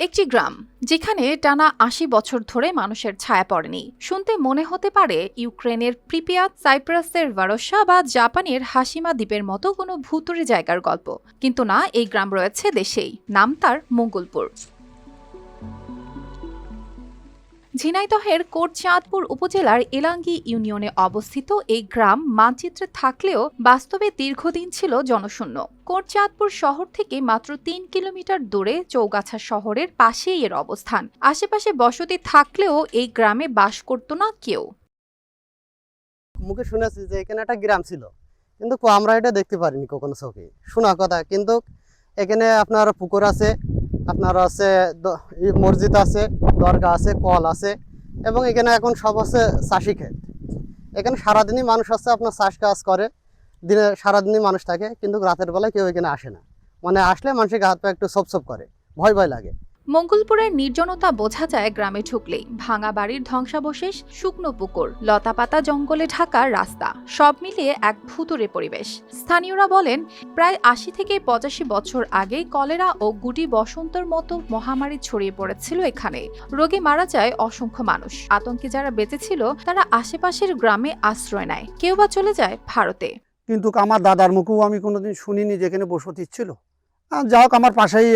একটি গ্রাম যেখানে টানা ৮০ বছর ধরে মানুষের ছায়া পড়েনি। শুনতে মনে হতে পারে ইউক্রেনের প্রিপিয়াত, সাইপ্রাসের ভারসা বা জাপানের হাসিমা দ্বীপের মতো কোনো ভুতুড়ে জায়গার গল্প। কিন্তু না, এই গ্রাম রয়েছে দেশেই। নাম তার মঙ্গলপুর। ঝিনাইদহের কোটচাঁদপুর উপজেলার এলাঙ্গি ইউনিয়নে অবস্থিত এই গ্রাম মানচিত্রে থাকলেও বাস্তবে দীর্ঘদিন ছিল জনশূন্য। কোটচাঁদপুর শহর থেকে মাত্র ৩ কিলোমিটার দূরে চৌগাছা শহরের পাশেই এর অবস্থান। আশেপাশে বসতি থাকলেও এই গ্রামে বাস করত না কেউ। মুখে শুনেছি যে এখানে একটা গ্রাম ছিল, কিন্তু আমরা এটা দেখতে পারিনি কখনো চোখে। শোনা কথা, কিন্তু এখানে আপনার পুকুর আছে, আপনার আছে মসজিদ আছে, দরগা আছে, কল আছে, এবং এখানে এখন সব আছে চাষি ক্ষেত। এখানে সারাদিনই মানুষ আছে, আপনার চাষ কাজ করে, দিনে সারাদিনই মানুষ থাকে, কিন্তু রাতের বেলায় কেউ এখানে আসে না। মানে আসলে মানুষের হাত পা একটু সপ করে, ভয় ভয় লাগে। মঙ্গলপুরের নির্জনতা বোঝা যায় গ্রামে ঢুকলেই। ভাঙা বাড়ির ধ্বংসাবশেষ, শুকনো পুকুর, লতাপাতা জঙ্গলে ঢাকা রাস্তা, সব মিলিয়ে এক ভুতুড়ে পরিবেশ। স্থানীয়রা বলেন, প্রায় ৮০ থেকে ৮৫ বছর আগে কলেরা ও গুটি বসন্তর মতো মহামারী ছড়িয়ে পড়েছিল এখানে। রোগে মারা যায় অসংখ্য মানুষ। আতঙ্কে যারা বেঁচে ছিল তারা আশেপাশের গ্রামে আশ্রয় নেয়, কেউ বা চলে যায় ভারতে। কিন্তু আমার দাদার মুখেও আমি কোনোদিন শুনিনি যেখানে বসতি ছিল। যা হোক, আমার পাশেই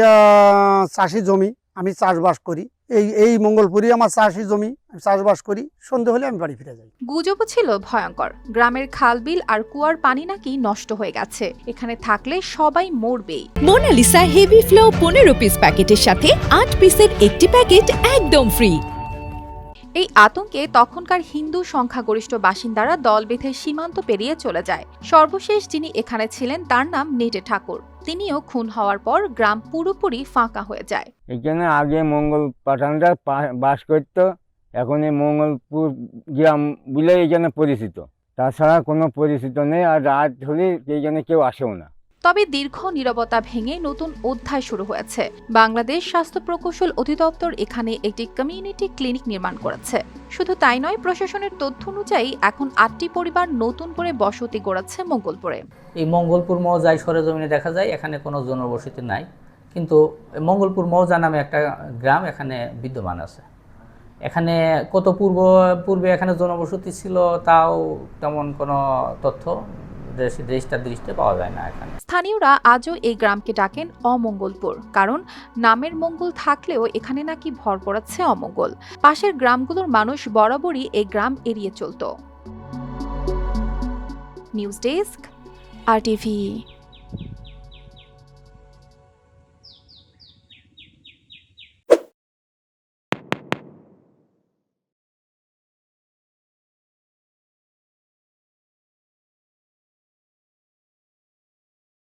চাষি জমি, আমি চাষবাস করি। এই মঙ্গলপুরি আমার চাষি জমি, আমি চাষবাস করি। সন্ধে হলে আমি বাড়ি ফিরে যাই। গুজবও ছিল ভয়ঙ্কর। গ্রামের খাল বিল আর কুয়ার পানি নাকি নষ্ট হয়ে গেছে, এখানে থাকলে সবাই মরবেই। মোনালিসা হেভি ফ্লো 15 পিস প্যাকেটের সাথে 8 পিসের একটি প্যাকেট একদম ফ্রি। এই আতঙ্কে তখনকার হিন্দু সংখ্যাগরিষ্ঠ বাসিন্দারা দল বেঁধে সীমান্ত পেরিয়ে চলে যায়। সর্বশেষ যিনি এখানে ছিলেন তার নাম নেটে ঠাকুর। তিনিও খুন হওয়ার পর গ্রাম পুরোপুরি ফাঁকা হয়ে যায়। এখানে আগে মঙ্গল পাঠানরা বাস করত, এখন এই মঙ্গলপুর গ্রাম বলে এখানে পরিচিত। তাছাড়া কোনো পরিচিত নেই, আর রাত হলে এইখানে কেউ আসেও না। তবে দীর্ঘ নীরবতা ভেঙে নতুন অধ্যায় শুরু হয়েছে। বাংলাদেশ স্বাস্থ্য প্রকৌশল অধিদপ্তর এখানে একটি কমিউনিটি ক্লিনিক নির্মাণ করেছে। শুধু তাই নয়, প্রশাসনের তথ্য অনুযায়ী এখন ৮টি পরিবার নতুন করে বসতি গড়েছে মঙ্গলপুরে। এই মঙ্গলপুর মৌজায় সরেজমিনে দেখা যায় এখানে কোনো জনবসতি নাই, কিন্তু মঙ্গলপুর মৌজা নামে একটা গ্রাম এখানে বিদ্যমান আছে। এখানে কত পূর্বে এখানে জনবসতি ছিল তাও তেমন কোনো তথ্য দৃষ্টিতে পাওয়া যায় না। এখানে স্থানীয়রা আজও এই গ্রামকে ডাকেন অমঙ্গলপুর, কারণ নামের মঙ্গল থাকলেও এখানে নাকি ভর করেছে অমঙ্গল। পাশের গ্রামগুলোর মানুষ বরাবরই এই গ্রাম এড়িয়ে চলত। News desk, RTV।